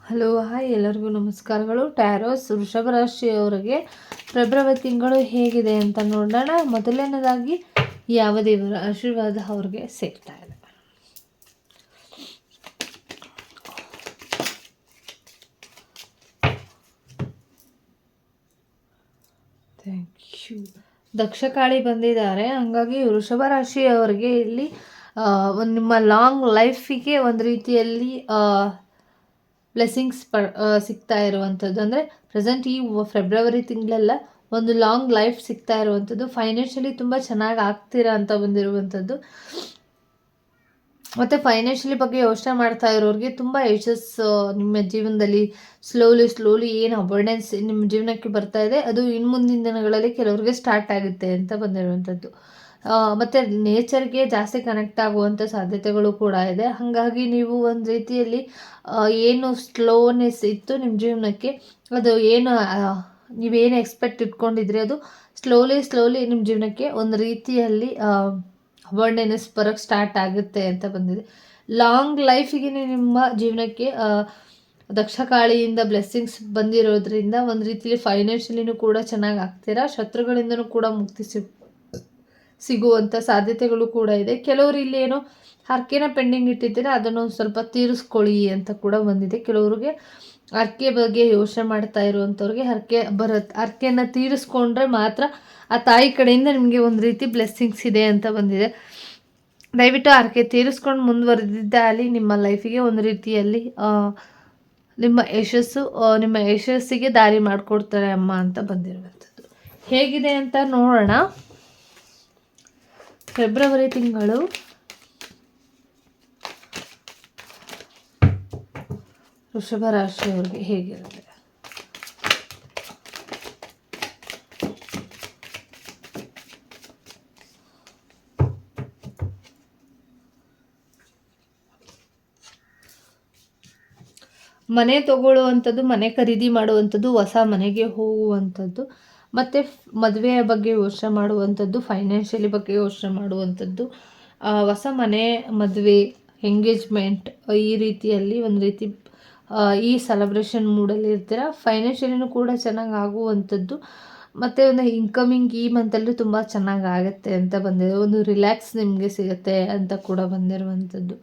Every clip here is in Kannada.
ಹಲೋ ಹಾಯ್ ಎಲ್ಲರಿಗೂ ನಮಸ್ಕಾರಗಳು. ಟ್ಯಾರೋಸ್ ವೃಷಭ ರಾಶಿಯವರಿಗೆ ಫೆಬ್ರವರಿ ತಿಂಗಳು ಹೇಗಿದೆ ಅಂತ ನೋಡೋಣ. ಮೊದಲನೇದಾಗಿ ಯಾವ ದೇವರ ಆಶೀರ್ವಾದ ಅವ್ರಿಗೆ ಸಿಗ್ತಾ ಇದೆ? Thank you. ದಕ್ಷಕಾಳಿ ಬಂದಿದ್ದಾರೆ, ಹಂಗಾಗಿ ವೃಷಭ ರಾಶಿಯವರಿಗೆ ಇಲ್ಲಿ ನಿಮ್ಮ ಲಾಂಗ್ ಲೈಫಿಗೆ ಒಂದು ರೀತಿಯಲ್ಲಿ ಬ್ಲೆಸ್ಸಿಂಗ್ಸ್ ಸಿಗ್ತಾ ಇರುವಂಥದ್ದು. ಅಂದರೆ ಪ್ರೆಸೆಂಟ್ ಈ ಫೆಬ್ರವರಿ ತಿಂಗಳೆಲ್ಲ ಒಂದು ಲಾಂಗ್ ಲೈಫ್ ಸಿಗ್ತಾ ಇರುವಂಥದ್ದು. ಫೈನಾನ್ಷಿಯಲಿ ತುಂಬ ಚೆನ್ನಾಗಿ ಆಗ್ತೀರಾ ಅಂತ ಬಂದಿರುವಂಥದ್ದು. ಮತ್ತು ಫೈನಾನ್ಷಿಯಲಿ ಬಗ್ಗೆ ಯೋಚನೆ ಮಾಡ್ತಾ ಇರೋರಿಗೆ ತುಂಬ ಯಶಸ್ಸು ನಿಮ್ಮ ಜೀವನದಲ್ಲಿ ಸ್ಲೋಲಿ ಏನು ಅಬಂಡೆನ್ಸ್ ನಿಮ್ಮ ಜೀವನಕ್ಕೆ ಬರ್ತಾ ಇದೆ, ಅದು ಇನ್ನು ಮುಂದಿನ ದಿನಗಳಲ್ಲಿ ಕೆಲವರಿಗೆ ಸ್ಟಾರ್ಟ್ ಆಗುತ್ತೆ ಅಂತ ಬಂದಿರುವಂಥದ್ದು. ಮತ್ತು ನೇಚರ್ಗೆ ಜಾಸ್ತಿ ಕನೆಕ್ಟ್ ಆಗುವಂಥ ಸಾಧ್ಯತೆಗಳು ಕೂಡ ಇದೆ. ಹಾಗಾಗಿ ನೀವು ಒಂದು ರೀತಿಯಲ್ಲಿ ಏನು ಸ್ಲೋನೆಸ್ ಇತ್ತು ನಿಮ್ಮ ಜೀವನಕ್ಕೆ, ಅದು ಏನು ನೀವೇನು ಎಕ್ಸ್ಪೆಕ್ಟ್ ಇಟ್ಕೊಂಡಿದ್ರಿ ಅದು ಸ್ಲೋಲಿ ನಿಮ್ಮ ಜೀವನಕ್ಕೆ ಒಂದು ರೀತಿಯಲ್ಲಿ ಅಬಂಡೆನ್ಸ್ ಬರೋಕ್ಕೆ ಸ್ಟಾರ್ಟ್ ಆಗುತ್ತೆ ಅಂತ ಬಂದಿದೆ. ಲಾಂಗ್ ಲೈಫಿಗೆ ನಿಮ್ಮ ಜೀವನಕ್ಕೆ ದಕ್ಷಕಾಳಿಯಿಂದ ಬ್ಲೆಸ್ಸಿಂಗ್ಸ್ ಬಂದಿರೋದ್ರಿಂದ ಒಂದು ರೀತಿಯಲ್ಲಿ ಫೈನಾನ್ಷಿಯಲಿನೂ ಕೂಡ ಚೆನ್ನಾಗಿ ಆಗ್ತೀರಾ. ಶತ್ರುಗಳಿಂದನೂ ಕೂಡ ಮುಕ್ತಿ ಸಿಗುವಂಥ ಸಾಧ್ಯತೆಗಳು ಕೂಡ ಇದೆ. ಕೆಲವರು ಇಲ್ಲಿ ಏನೋ ಹರಕೆನ ಪೆಂಡಿಂಗ್ ಇಟ್ಟಿದ್ದೀರಾ, ಅದನ್ನು ಸ್ವಲ್ಪ ತೀರಿಸ್ಕೊಳ್ಳಿ ಅಂತ ಕೂಡ ಬಂದಿದೆ. ಕೆಲವರಿಗೆ ಹರಕೆ ಬಗ್ಗೆ ಯೋಚನೆ ಮಾಡ್ತಾ ಇರುವಂಥವ್ರಿಗೆ ಹರಕೆಯನ್ನು ತೀರಿಸ್ಕೊಂಡ್ರೆ ಮಾತ್ರ ಆ ತಾಯಿ ಕಡೆಯಿಂದ ನಿಮಗೆ ಒಂದು ರೀತಿ ಬ್ಲೆಸ್ಸಿಂಗ್ಸ್ ಇದೆ ಅಂತ ಬಂದಿದೆ. ದಯವಿಟ್ಟು ಹರಕೆ ತೀರಿಸ್ಕೊಂಡು ಮುಂದುವರೆದಿದ್ದಲ್ಲಿ ನಿಮ್ಮ ಲೈಫಿಗೆ ಒಂದು ರೀತಿಯಲ್ಲಿ ನಿಮ್ಮ ಯಶಸ್ಸಿಗೆ ದಾರಿ ಮಾಡಿಕೊಡ್ತಾರೆ ಅಮ್ಮ ಅಂತ ಬಂದಿರುವಂಥದ್ದು. ಹೇಗಿದೆ ಅಂತ ನೋಡೋಣ. ಫೆಬ್ರವರಿ ತಿಂಗಳು ವೃಷಭ ರಾಶಿಯವರಿಗೆ ಹೇಗಿರುತ್ತೆ? ಮನೆ ತಗೊಳ್ಳುವಂಥದ್ದು, ಮನೆ ಖರೀದಿ ಮಾಡುವಂಥದ್ದು, ಹೊಸ ಮನೆಗೆ ಹೋಗುವಂಥದ್ದು, ಮತ್ತು ಮದುವೆಯ ಬಗ್ಗೆ ಯೋಚನೆ ಮಾಡುವಂಥದ್ದು, ಫೈನಾನ್ಷಿಯಲಿ ಬಗ್ಗೆ ಯೋಚನೆ ಮಾಡುವಂಥದ್ದು, ಹೊಸ ಮನೆ, ಮದುವೆ, ಎಂಗೇಜ್ಮೆಂಟ್, ಈ ರೀತಿಯಲ್ಲಿ ಒಂದು ರೀತಿ ಈ ಸೆಲೆಬ್ರೇಷನ್ ಮೂಡಲ್ಲಿ ಇರ್ತೀರ. ಫೈನಾನ್ಷಿಯಲಿನೂ ಕೂಡ ಚೆನ್ನಾಗಿ ಆಗುವಂಥದ್ದು, ಮತ್ತು ಒಂದು ಇನ್ಕಮಿಂಗ್ ಈ ಮಂತಲ್ಲಿ ತುಂಬ ಚೆನ್ನಾಗಿ ಆಗುತ್ತೆ ಅಂತ ಬಂದಿದೆ. ಒಂದು ರಿಲ್ಯಾಕ್ಸ್ ನಿಮಗೆ ಸಿಗುತ್ತೆ ಅಂತ ಕೂಡ ಬಂದಿರುವಂಥದ್ದು.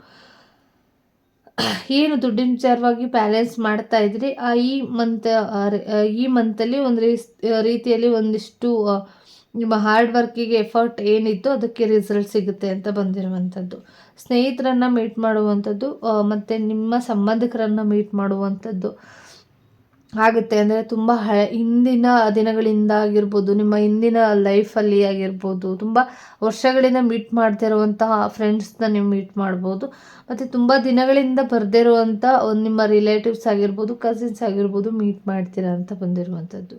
ಏನು ದುಡ್ಡಿನ ವಿಚಾರವಾಗಿ ಬ್ಯಾಲೆನ್ಸ್ ಮಾಡ್ತಾ ಇದ್ರಿ, ಈ ಮಂತಲ್ಲಿ ಒಂದು ರೀತಿಯಲ್ಲಿ ಒಂದಿಷ್ಟು ನಿಮ್ಮ ಹಾರ್ಡ್ ವರ್ಕಿಗೆ ಎಫರ್ಟ್ ಏನಿತ್ತು ಅದಕ್ಕೆ ರಿಸಲ್ಟ್ ಸಿಗುತ್ತೆ ಅಂತ ಬಂದಿರುವಂಥದ್ದು. ಸ್ನೇಹಿತರನ್ನು ಮೀಟ್ ಮಾಡುವಂಥದ್ದು, ಮತ್ತು ನಿಮ್ಮ ಸಂಬಂಧಿಕರನ್ನು ಮೀಟ್ ಮಾಡುವಂಥದ್ದು ಆಗುತ್ತೆ. ಅಂದರೆ ತುಂಬ ಹಿಂದಿನ ದಿನಗಳಿಂದ ಆಗಿರ್ಬೋದು, ನಿಮ್ಮ ಹಿಂದಿನ ಲೈಫಲ್ಲಿ ಆಗಿರ್ಬೋದು, ತುಂಬ ವರ್ಷಗಳಿಂದ ಮೀಟ್ ಮಾಡ್ತಿರುವಂತಹ ಫ್ರೆಂಡ್ಸ್ನ ನೀವು ಮೀಟ್ ಮಾಡ್ಬೋದು. ಮತ್ತು ತುಂಬ ದಿನಗಳಿಂದ ಬರದೇ ಇರುವಂಥ ನಿಮ್ಮ ರಿಲೇಟಿವ್ಸ್ ಆಗಿರ್ಬೋದು, ಕಸಿನ್ಸ್ ಆಗಿರ್ಬೋದು ಮೀಟ್ ಮಾಡ್ತೀರಾ ಅಂತ ಬಂದಿರುವಂಥದ್ದು.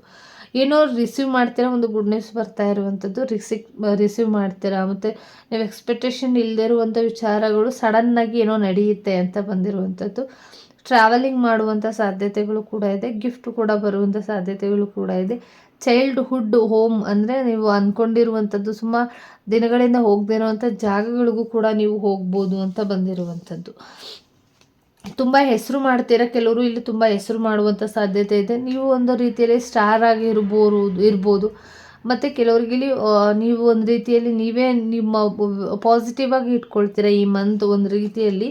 ಏನೋ ರಿಸೀವ್ ಮಾಡ್ತೀರಾ, ಒಂದು ಗುಡ್ ನ್ಯೂಸ್ ಬರ್ತಾ ಇರುವಂಥದ್ದು ರಿಸೀವ್ ಮಾಡ್ತೀರಾ. ಮತ್ತು ನೀವು ಎಕ್ಸ್ಪೆಕ್ಟೇಷನ್ ಇಲ್ಲದೇ ಇರುವಂಥ ವಿಚಾರಗಳು ಸಡನ್ನಾಗಿ ಏನೋ ನಡೆಯುತ್ತೆ ಅಂತ ಬಂದಿರುವಂಥದ್ದು. ಟ್ರಾವೆಲಿಂಗ್ ಮಾಡುವಂಥ ಸಾಧ್ಯತೆಗಳು ಕೂಡ ಇದೆ. ಗಿಫ್ಟ್ ಕೂಡ ಬರುವಂಥ ಸಾಧ್ಯತೆಗಳು ಕೂಡ ಇದೆ. ಚೈಲ್ಡ್ಹುಡ್ ಹೋಮ್ ಅಂದರೆ ನೀವು ಅಂದ್ಕೊಂಡಿರುವಂಥದ್ದು ಸುಮಾರು ದಿನಗಳಿಂದ ಹೋಗದೇ ಇರುವಂಥ ಜಾಗಗಳಿಗೂ ಕೂಡ ನೀವು ಹೋಗ್ಬೋದು ಅಂತ ಬಂದಿರುವಂಥದ್ದು. ತುಂಬ ಹೆಸರು ಮಾಡ್ತೀರಾ, ಕೆಲವರು ಇಲ್ಲಿ ತುಂಬ ಹೆಸರು ಮಾಡುವಂಥ ಸಾಧ್ಯತೆ ಇದೆ. ನೀವು ಒಂದು ರೀತಿಯಲ್ಲಿ ಸ್ಟಾರ್ ಆಗಿ ಇರ್ಬೋದು. ಮತ್ತು ಕೆಲವ್ರಿಗೆ ಇಲ್ಲಿ ನೀವು ಒಂದು ರೀತಿಯಲ್ಲಿ ನೀವೇ ನಿಮ್ಮ ಪಾಸಿಟಿವ್ ಆಗಿ ಇಟ್ಕೊಳ್ತೀರಾ ಈ ಮಂತ್. ಒಂದು ರೀತಿಯಲ್ಲಿ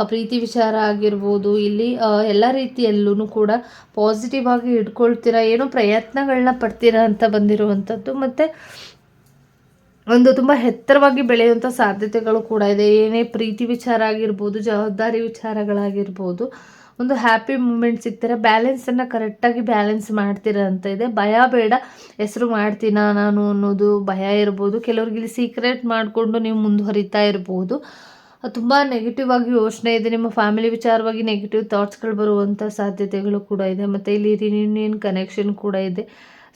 ಪ್ರೀತಿ ವಿಚಾರ ಆಗಿರ್ಬೋದು, ಇಲ್ಲಿ ಎಲ್ಲ ರೀತಿಯಲ್ಲೂ ಕೂಡ ಪಾಸಿಟಿವ್ ಆಗಿ ಇಟ್ಕೊಳ್ತೀರಾ, ಏನೋ ಪ್ರಯತ್ನಗಳನ್ನ ಪಡ್ತೀರಾ ಅಂತ ಬಂದಿರುವಂಥದ್ದು. ಮತ್ತು ಒಂದು ತುಂಬ ಎತ್ತರವಾಗಿ ಬೆಳೆಯುವಂಥ ಸಾಧ್ಯತೆಗಳು ಕೂಡ ಇದೆ. ಏನೇ ಪ್ರೀತಿ ವಿಚಾರ ಆಗಿರ್ಬೋದು, ಜವಾಬ್ದಾರಿ ವಿಚಾರಗಳಾಗಿರ್ಬೋದು, ಒಂದು ಹ್ಯಾಪಿ ಮೂಮೆಂಟ್ ಸಿಗ್ತಾರೆ. ಬ್ಯಾಲೆನ್ಸನ್ನು ಕರೆಕ್ಟಾಗಿ ಬ್ಯಾಲೆನ್ಸ್ ಮಾಡ್ತೀರ ಅಂತ ಇದೆ. ಭಯ ಬೇಡ, ಹೆಸರು ಮಾಡ್ತೀನಾ ನಾನು ಅನ್ನೋದು ಭಯ ಇರ್ಬೋದು. ಕೆಲವ್ರಿಗೆ ಇಲ್ಲಿ ಸೀಕ್ರೆಟ್ ಮಾಡಿಕೊಂಡು ನೀವು ಮುಂದುವರಿತಾ ಇರ್ಬೋದು. ತುಂಬ ನೆಗೆಟಿವ್ ಆಗಿ ಯೋಚನೆ ಇದೆ, ನಿಮ್ಮ ಫ್ಯಾಮಿಲಿ ವಿಚಾರವಾಗಿ ನೆಗೆಟಿವ್ ಥಾಟ್ಸ್ಗಳು ಬರುವಂಥ ಸಾಧ್ಯತೆಗಳು ಕೂಡ ಇದೆ. ಮತ್ತು ಇಲ್ಲಿ ರಿಯೂನಿಯನ್ ಕನೆಕ್ಷನ್ ಕೂಡ ಇದೆ.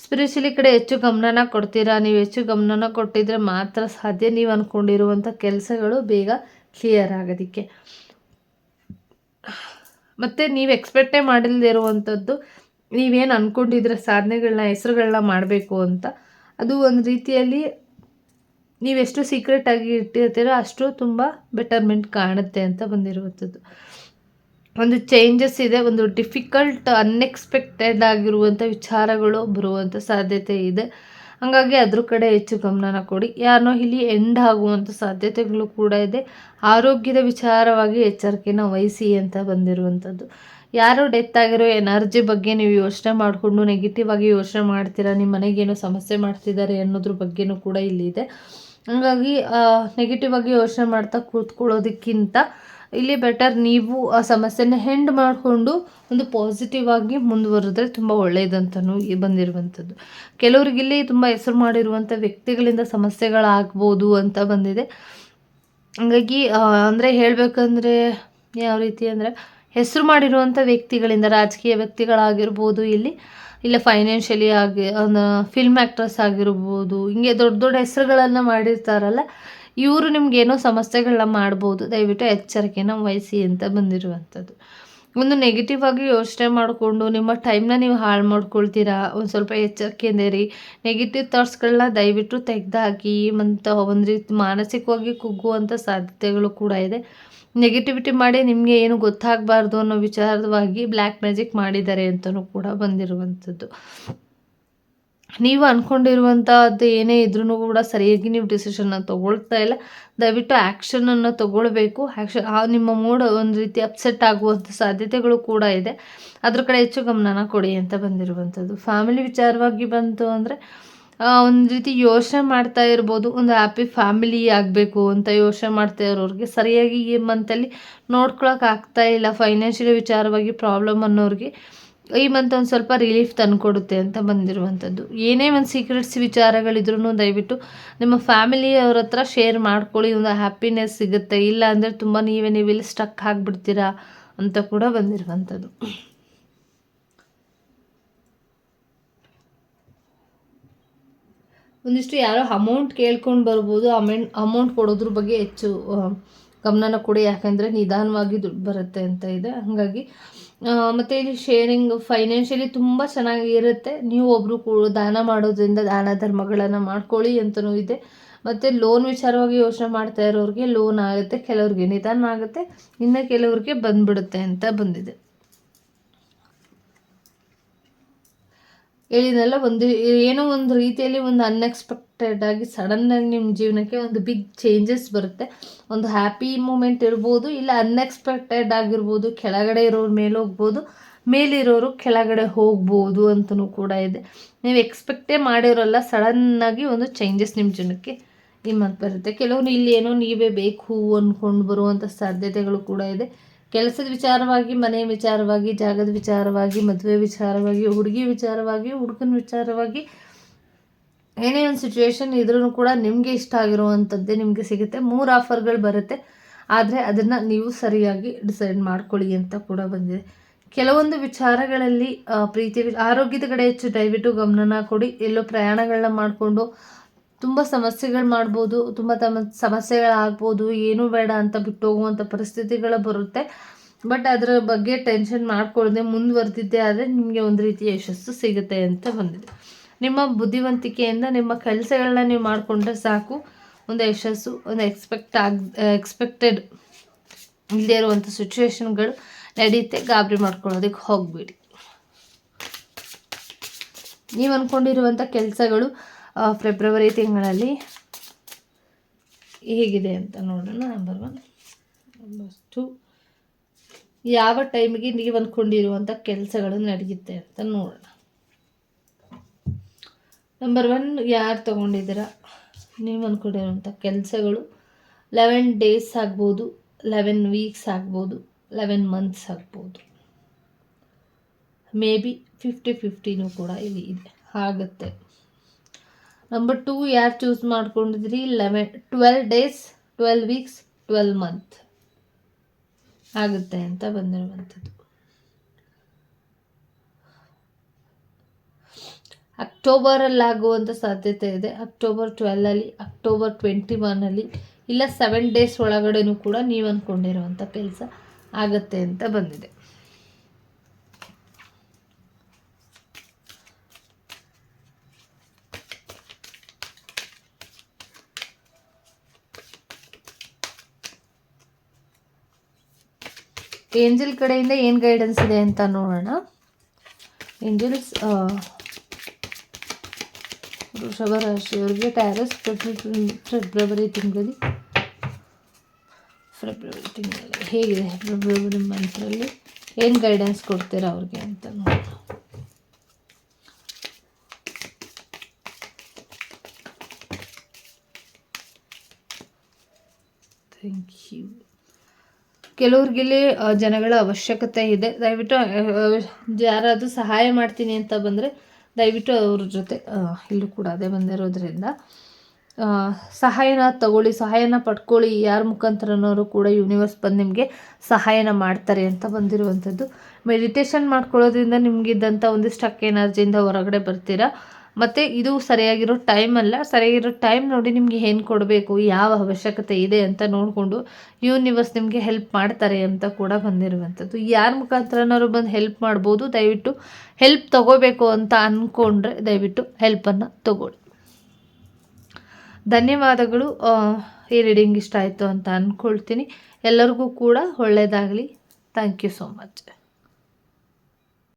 ಸ್ಪಿರಿಚುಲಿ ಕಡೆ ಹೆಚ್ಚು ಗಮನನ ಕೊಡ್ತೀರಾ. ನೀವು ಹೆಚ್ಚು ಗಮನನ ಕೊಟ್ಟಿದ್ರೆ ಮಾತ್ರ ಸಾಧ್ಯ ನೀವು ಅಂದ್ಕೊಂಡಿರುವಂಥ ಕೆಲಸಗಳು ಬೇಗ ಕ್ಲಿಯರ್ ಆಗೋದಕ್ಕೆ. ಮತ್ತು ನೀವು ಎಕ್ಸ್ಪೆಕ್ಟೇ ಮಾಡಿಲ್ಲದೆ ಇರುವಂಥದ್ದು, ನೀವೇನು ಅಂದ್ಕೊಂಡಿದ್ರೆ ಸಾಧನೆಗಳನ್ನ ಹೆಸರುಗಳನ್ನ ಮಾಡಬೇಕು ಅಂತ, ಅದು ಒಂದು ರೀತಿಯಲ್ಲಿ ನೀವೆಷ್ಟು ಸೀಕ್ರೆಟಾಗಿ ಇಟ್ಟಿರ್ತೀರೋ ಅಷ್ಟು ತುಂಬ ಬೆಟರ್ಮೆಂಟ್ ಕಾಣುತ್ತೆ ಅಂತ ಬಂದಿರುವಂಥದ್ದು. ಒಂದು ಚೇಂಜಸ್ ಇದೆ, ಒಂದು ಡಿಫಿಕಲ್ಟ್ ಅನ್ಎಕ್ಸ್ಪೆಕ್ಟೆಡ್ ಆಗಿರುವಂಥ ವಿಚಾರಗಳು ಬರುವಂಥ ಸಾಧ್ಯತೆ ಇದೆ. ಹಾಗಾಗಿ ಅದ್ರ ಕಡೆ ಹೆಚ್ಚು ಗಮನನ ಕೊಡಿ. ಯಾರನ್ನೋ ಇಲ್ಲಿ ಎಂಡ್ ಆಗುವಂಥ ಸಾಧ್ಯತೆಗಳು ಕೂಡ ಇದೆ. ಆರೋಗ್ಯದ ವಿಚಾರವಾಗಿ ಎಚ್ಚರಿಕೆನ ವಹಿಸಿ ಅಂತ ಬಂದಿರುವಂಥದ್ದು. ಯಾರೋ ಡೆತ್ ಆಗಿರೋ ಎನರ್ಜಿ ಬಗ್ಗೆ ನೀವು ಯೋಚನೆ ಮಾಡಿಕೊಂಡು ನೆಗೆಟಿವ್ ಆಗಿ ಯೋಚನೆ ಮಾಡ್ತೀರಾ, ನಿಮ್ಮ ಮನೆಗೇನೋ ಸಮಸ್ಯೆ ಮಾಡ್ತಿದ್ದಾರೆ ಅನ್ನೋದ್ರ ಬಗ್ಗೆನೂ ಕೂಡ ಇಲ್ಲಿದೆ. ಹಾಗಾಗಿ ನೆಗೆಟಿವ್ ಆಗಿ ಯೋಚನೆ ಮಾಡ್ತಾ ಕೂತ್ಕೊಳ್ಳೋದಕ್ಕಿಂತ ಇಲ್ಲಿ ಬೆಟರ್ ನೀವು ಆ ಸಮಸ್ಯೆನ ಹೆಂಡ್ ಮಾಡಿಕೊಂಡು ಒಂದು ಪಾಸಿಟಿವ್ ಆಗಿ ಮುಂದುವರೆದ್ರೆ ತುಂಬ ಒಳ್ಳೆಯದಂತನೂ ಬಂದಿರುವಂಥದ್ದು. ಕೆಲವರಿಗಿಲ್ಲಿ ತುಂಬ ಹೆಸರು ಮಾಡಿರುವಂಥ ವ್ಯಕ್ತಿಗಳಿಂದ ಸಮಸ್ಯೆಗಳಾಗ್ಬೋದು ಅಂತ ಬಂದಿದೆ. ಹಾಗಾಗಿ ಅಂದರೆ ಹೇಳಬೇಕಂದ್ರೆ ಯಾವ ರೀತಿ ಅಂದರೆ, ಹೆಸರು ಮಾಡಿರುವಂಥ ವ್ಯಕ್ತಿಗಳಿಂದ, ರಾಜಕೀಯ ವ್ಯಕ್ತಿಗಳಾಗಿರ್ಬೋದು, ಇಲ್ಲ ಫೈನಾನ್ಷಿಯಲಿ ಆಗಿ ಫಿಲ್ಮ್ ಆ್ಯಕ್ಟ್ರೆಸ್ ಆಗಿರ್ಬೋದು, ಹಿಂಗೆ ದೊಡ್ಡ ದೊಡ್ಡ ಹೆಸರುಗಳನ್ನು ಮಾಡಿರ್ತಾರಲ್ಲ, ಇವರು ನಿಮ್ಗೇನೋ ಸಮಸ್ಯೆಗಳನ್ನ ಮಾಡ್ಬೋದು. ದಯವಿಟ್ಟು ಎಚ್ಚರಿಕೆನ ವಹಿಸಿ ಅಂತ ಬಂದಿರುವಂಥದ್ದು. ಒಂದು ನೆಗೆಟಿವ್ ಆಗಿ ಯೋಚನೆ ಮಾಡಿಕೊಂಡು ನಿಮ್ಮ ಟೈಮ್ನ ನೀವು ಹಾಳು ಮಾಡ್ಕೊಳ್ತೀರಾ. ಒಂದು ಸ್ವಲ್ಪ ಎಚ್ಚರಿಕೆಯಿಂದ ಇರಿ. ನೆಗೆಟಿವ್ ಥಾಟ್ಸ್ಗಳನ್ನ ದಯವಿಟ್ಟು ತೆಗೆದಾಕಿ. ಮತ್ತು ಒಂದು ರೀತಿ ಮಾನಸಿಕವಾಗಿ ಕುಗ್ಗುವಂಥ ಸಾಧ್ಯತೆಗಳು ಕೂಡ ಇದೆ. ನೆಗೆಟಿವಿಟಿ ಮಾಡಿ ನಿಮಗೆ ಏನು ಗೊತ್ತಾಗಬಾರ್ದು ಅನ್ನೋ ವಿಚಾರವಾಗಿ ಬ್ಲ್ಯಾಕ್ ಮ್ಯಾಜಿಕ್ ಮಾಡಿದ್ದಾರೆ ಅಂತಲೂ ಕೂಡ ಬಂದಿರುವಂಥದ್ದು. ನೀವು ಅಂದ್ಕೊಂಡಿರುವಂಥದ್ದು ಏನೇ ಇದ್ರೂ ಕೂಡ ಸರಿಯಾಗಿ ನೀವು ಡಿಸಿಷನ್ನ ತೊಗೊಳ್ತಾ ಇಲ್ಲ. ದಯವಿಟ್ಟು ಆ್ಯಕ್ಷನನ್ನು ತೊಗೊಳ್ಬೇಕು. ನಿಮ್ಮ ಮೂಡ್ ಒಂದು ರೀತಿ ಅಪ್ಸೆಟ್ ಆಗುವಂಥ ಸಾಧ್ಯತೆಗಳು ಕೂಡ ಇದೆ. ಅದ್ರ ಕಡೆ ಹೆಚ್ಚು ಗಮನನ ಕೊಡಿ ಅಂತ ಬಂದಿರುವಂಥದ್ದು. ಫ್ಯಾಮಿಲಿ ವಿಚಾರವಾಗಿ ಬಂತು ಅಂದರೆ ಒಂದು ರೀತಿ ಯೋಚನೆ ಮಾಡ್ತಾ ಇರ್ಬೋದು. ಒಂದು ಹ್ಯಾಪಿ ಫ್ಯಾಮಿಲಿ ಆಗಬೇಕು ಅಂತ ಯೋಚನೆ ಮಾಡ್ತಾ ಇರೋರಿಗೆ ಸರಿಯಾಗಿ ಈ ಮಂತಲ್ಲಿ ನೋಡ್ಕೊಳಕ್ಕೆ ಆಗ್ತಾ ಇಲ್ಲ. ಫೈನಾನ್ಷಿಯಲಿ ವಿಚಾರವಾಗಿ ಪ್ರಾಬ್ಲಮ್ ಅನ್ನೋರಿಗೆ ಈ ಮಂತ್ ಒಂದು ಸ್ವಲ್ಪ ರಿಲೀಫ್ ತಂದುಕೊಡುತ್ತೆ ಅಂತ ಬಂದಿರುವಂಥದ್ದು. ಏನೇ ಒಂದು ಸೀಕ್ರೆಟ್ಸ್ ವಿಚಾರಗಳಿದ್ರೂ ದಯವಿಟ್ಟು ನಿಮ್ಮ ಫ್ಯಾಮಿಲಿಯವ್ರ ಹತ್ರ ಶೇರ್ ಮಾಡ್ಕೊಳ್ಳಿ. ಒಂದು ಹ್ಯಾಪಿನೆಸ್ ಸಿಗುತ್ತೆ. ಇಲ್ಲ ಅಂದರೆ ತುಂಬ ನೀವಿಲ್ಲಿ ಸ್ಟಕ್ ಆಗಿಬಿಡ್ತೀರಾ ಅಂತ ಕೂಡ ಬಂದಿರುವಂಥದ್ದು. ಒಂದಿಷ್ಟು ಯಾರೋ ಅಮೌಂಟ್ ಕೇಳ್ಕೊಂಡು ಬರ್ಬೋದು. ಅಮೌಂಟ್ ಕೊಡೋದ್ರ ಬಗ್ಗೆ ಹೆಚ್ಚು ಗಮನನ ಕೊಡಿ. ಯಾಕಂದರೆ ನಿಧಾನವಾಗಿ ದುಡ್ಡು ಬರುತ್ತೆ ಅಂತ ಇದೆ. ಹಾಗಾಗಿ ಮತ್ತು ಇಲ್ಲಿ ಶೇರಿಂಗ್ ಫೈನಾನ್ಷಿಯಲಿ ತುಂಬ ಚೆನ್ನಾಗಿರುತ್ತೆ. ನೀವು ಒಬ್ಬರು ದಾನ ಮಾಡೋದ್ರಿಂದ ದಾನ ಧರ್ಮಗಳನ್ನು ಮಾಡ್ಕೊಳ್ಳಿ ಅಂತಲೂ ಇದೆ. ಮತ್ತು ಲೋನ್ ವಿಚಾರವಾಗಿ ಯೋಚನೆ ಮಾಡ್ತಾ ಇರೋರಿಗೆ ಲೋನ್ ಆಗುತ್ತೆ, ಕೆಲವ್ರಿಗೆ ನಿಧಾನ ಆಗುತ್ತೆ, ಇನ್ನು ಕೆಲವ್ರಿಗೆ ಬಂದ್ಬಿಡುತ್ತೆ ಅಂತ ಬಂದಿದೆ. ಹೇಳಿದ್ನಲ್ಲ, ಏನೋ ಒಂದು ರೀತಿಯಲ್ಲಿ ಒಂದು ಅನ್ಎಕ್ಸ್ಪೆಕ್ಟೆಡ್ ಆಗಿ ಸಡನ್ನಾಗಿ ನಿಮ್ಮ ಜೀವನಕ್ಕೆ ಒಂದು ಬಿಗ್ ಚೇಂಜಸ್ ಬರುತ್ತೆ. ಒಂದು ಹ್ಯಾಪಿ ಮೂಮೆಂಟ್ ಇರ್ಬೋದು, ಇಲ್ಲ ಅನ್ಎಕ್ಸ್ಪೆಕ್ಟೆಡ್ ಆಗಿರ್ಬೋದು. ಕೆಳಗಡೆ ಇರೋರು ಮೇಲೆ ಹೋಗ್ಬೋದು, ಮೇಲಿರೋರು ಕೆಳಗಡೆ ಹೋಗ್ಬೋದು ಅಂತಲೂ ಕೂಡ ಇದೆ. ನೀವು ಎಕ್ಸ್ಪೆಕ್ಟೇ ಮಾಡಿರೋಲ್ಲ, ಸಡನ್ನಾಗಿ ಒಂದು ಚೇಂಜಸ್ ನಿಮ್ಮ ಜೀವನಕ್ಕೆ ಈ ಮಂತ್ ಬರುತ್ತೆ. ಕೆಲವರು ಇಲ್ಲಿ ಏನೋ ನೀವೇ ಬೇಕು ಅಂದ್ಕೊಂಡು ಬರುವಂಥ ಸಾಧ್ಯತೆಗಳು ಕೂಡ ಇದೆ. ಕೆಲಸದ ವಿಚಾರವಾಗಿ, ಮನೆ ವಿಚಾರವಾಗಿ, ಜಾಗದ ವಿಚಾರವಾಗಿ, ಮದುವೆ ವಿಚಾರವಾಗಿ, ಹುಡುಗಿ ವಿಚಾರವಾಗಿ, ಹುಡುಗನ ವಿಚಾರವಾಗಿ, ಏನೇ ಒಂದು ಸಿಚುವೇಶನ್ ಇದ್ರೂ ಕೂಡ ನಿಮಗೆ ಇಷ್ಟ ಆಗಿರುವಂಥದ್ದೇ ನಿಮಗೆ ಸಿಗುತ್ತೆ. 3 ಆಫರ್ಗಳು ಬರುತ್ತೆ, ಆದರೆ ಅದನ್ನು ನೀವು ಸರಿಯಾಗಿ ಡಿಸೈಡ್ ಮಾಡ್ಕೊಳ್ಳಿ ಅಂತ ಕೂಡ ಬಂದಿದೆ. ಕೆಲವೊಂದು ವಿಚಾರಗಳಲ್ಲಿ ಪ್ರೀತಿ ಆರೋಗ್ಯದ ಕಡೆ ಹೆಚ್ಚು ದಯವಿಟ್ಟು ಗಮನನ ಕೊಡಿ. ಎಲ್ಲೋ ಪ್ರಯಾಣಗಳನ್ನ ಮಾಡಿಕೊಂಡು ತುಂಬ ಸಮಸ್ಯೆಗಳು ಮಾಡ್ಬೋದು, ತುಂಬ ಸಮಸ್ಯೆಗಳಾಗ್ಬೋದು. ಏನೂ ಬೇಡ ಅಂತ ಬಿಟ್ಟು ಹೋಗುವಂಥ ಪರಿಸ್ಥಿತಿಗಳು ಬರುತ್ತೆ. ಬಟ್ ಅದರ ಬಗ್ಗೆ ಟೆನ್ಷನ್ ಮಾಡ್ಕೊಳ್ಳದೆ ಮುಂದುವರೆದಿದ್ದೆ ಆದರೆ ನಿಮಗೆ ಒಂದು ರೀತಿಯ ಯಶಸ್ಸು ಸಿಗುತ್ತೆ ಅಂತ ಬಂದಿದೆ. ನಿಮ್ಮ ಬುದ್ಧಿವಂತಿಕೆಯಿಂದ ನಿಮ್ಮ ಕೆಲಸಗಳನ್ನ ನೀವು ಮಾಡಿಕೊಂಡ್ರೆ ಸಾಕು, ಒಂದು ಯಶಸ್ಸು, ಒಂದು ಎಕ್ಸ್ಪೆಕ್ಟೆಡ್ ಇಲ್ಲದೇ ಇರುವಂಥ ಸಿಚುವೇಶನ್ಗಳು ನಡೆಯುತ್ತೆ. ಗಾಬರಿ ಮಾಡ್ಕೊಳ್ಳೋದಕ್ಕೆ ಹೋಗಬೇಡಿ. ನೀವು ಅಂದ್ಕೊಂಡಿರುವಂಥ ಕೆಲಸಗಳು ಫೆಬ್ರವರಿ ತಿಂಗಳಲ್ಲಿ ಹೇಗಿದೆ ಅಂತ ನೋಡೋಣ. ನಂಬರ್ 1. ನಂಬರ್ 2, ಯಾವ ಟೈಮಿಗೆ ನೀವು ಅಂದ್ಕೊಂಡಿರುವಂಥ ಕೆಲಸಗಳು ನಡೆಯುತ್ತೆ ಅಂತ ನೋಡೋಣ. ನಂಬರ್ 1, ಯಾರು ತೊಗೊಂಡಿದ್ದೀರಾ ನೀವು ಅಂದ್ಕೊಂಡಿರುವಂಥ ಕೆಲಸಗಳು 11 ಡೇಸ್ ಆಗ್ಬೋದು, 11 ವೀಕ್ಸ್ ಆಗ್ಬೋದು, 11 ಮಂತ್ಸ್ ಆಗ್ಬೋದು. ಮೇ ಬಿ 50-50 ಕೂಡ ಇಲ್ಲಿ ಇದೆ, ಆಗುತ್ತೆ. ನಂಬರ್ 2, ಯಾರು ಚೂಸ್ ಮಾಡ್ಕೊಂಡಿದ್ರಿ 12 ಡೇಸ್, 12 ವೀಕ್ಸ್, 12 ಮಂತ್ ಆಗುತ್ತೆ ಅಂತ ಬಂದಿರುವಂಥದ್ದು. ಅಕ್ಟೋಬರಲ್ಲಿ ಆಗುವಂಥ ಸಾಧ್ಯತೆ ಇದೆ. ಅಕ್ಟೋಬರ್ 12ಅಲ್ಲಿ, ಅಕ್ಟೋಬರ್ 21ಅಲ್ಲಿ, ಇಲ್ಲ 7 ಡೇಸ್ ಒಳಗಡೆನೂ ಕೂಡ ನೀವು ಅಂದ್ಕೊಂಡಿರುವಂಥ ಕೆಲಸ ಆಗುತ್ತೆ ಅಂತ ಬಂದಿದೆ. ಏಂಜಲ್ ಕಡೆಯಿಂದ ಏನು ಗೈಡೆನ್ಸ್ ಇದೆ ಅಂತ ನೋಡೋಣ. ಏಂಜಲ್ಸ್ ವೃಷಭ ರಾಶಿಯವರಿಗೆ ಟ್ಯಾರಸ್ ಫೆಬ್ರವರಿ ತಿಂಗಳಲ್ಲಿ ಹೇಗಿದೆ ಫೆಬ್ರವರಿ ಮಂತ್ರಲ್ಲಿ ಏನು ಗೈಡೆನ್ಸ್ ಕೊಡ್ತೀರಾ ಅವ್ರಿಗೆ ಅಂತ ನೋಡೋಣ. Thank you. ಕೆಲವ್ರಿಗಿಲ್ಲಿ ಜನಗಳ ಅವಶ್ಯಕತೆ ಇದೆ. ದಯವಿಟ್ಟು ಯಾರಾದರೂ ಸಹಾಯ ಮಾಡ್ತೀನಿ ಅಂತ ಬಂದರೆ ದಯವಿಟ್ಟು ಅವ್ರ ಜೊತೆ ಇಲ್ಲೂ ಕೂಡ ಅದೇ ಬಂದಿರೋದ್ರಿಂದ ಸಹಾಯನ ತಗೊಳ್ಳಿ, ಸಹಾಯನ ಪಡ್ಕೊಳ್ಳಿ. ಯಾರ ಮುಖಾಂತರನವರು ಕೂಡ ಯೂನಿವರ್ಸ್ ಬಂದು ನಿಮಗೆ ಸಹಾಯನ ಮಾಡ್ತಾರೆ ಅಂತ ಬಂದಿರುವಂಥದ್ದು. ಮೆಡಿಟೇಷನ್ ಮಾಡ್ಕೊಳ್ಳೋದ್ರಿಂದ ನಿಮಗಿದ್ದಂಥ ಒಂದಿಷ್ಟು ಅಕ್ಕ ಎನರ್ಜಿಯಿಂದ ಹೊರಗಡೆ ಬರ್ತೀರಾ. ಮತ್ತು ಇದು ಸರಿಯಾಗಿರೋ ಟೈಮ್ ಅಲ್ಲ, ಸರಿಯಾಗಿರೋ ಟೈಮ್ ನೋಡಿ ನಿಮಗೆ ಏನು ಕೊಡಬೇಕು, ಯಾವ ಅವಶ್ಯಕತೆ ಇದೆ ಅಂತ ನೋಡಿಕೊಂಡು ಯೂನಿವರ್ಸ್ ನಿಮಗೆ ಹೆಲ್ಪ್ ಮಾಡ್ತಾರೆ ಅಂತ ಕೂಡ ಬಂದಿರುವಂಥದ್ದು. ಯಾರ ಮುಖಾಂತರನಾದ್ರು ಬಂದು ಹೆಲ್ಪ್ ಮಾಡ್ಬೋದು. ದಯವಿಟ್ಟು ಹೆಲ್ಪ್ ತಗೋಬೇಕು ಅಂತ ಅಂದ್ಕೊಂಡ್ರೆ ದಯವಿಟ್ಟು ಹೆಲ್ಪನ್ನು ತಗೊಳ್ಳಿ. ಧನ್ಯವಾದಗಳು. ಈ ರೀಡಿಂಗ್ ಇಷ್ಟ ಆಯಿತು ಅಂತ ಅಂದ್ಕೊಳ್ತೀನಿ. ಎಲ್ಲರಿಗೂ ಕೂಡ ಒಳ್ಳೆಯದಾಗಲಿ. Thank you so much.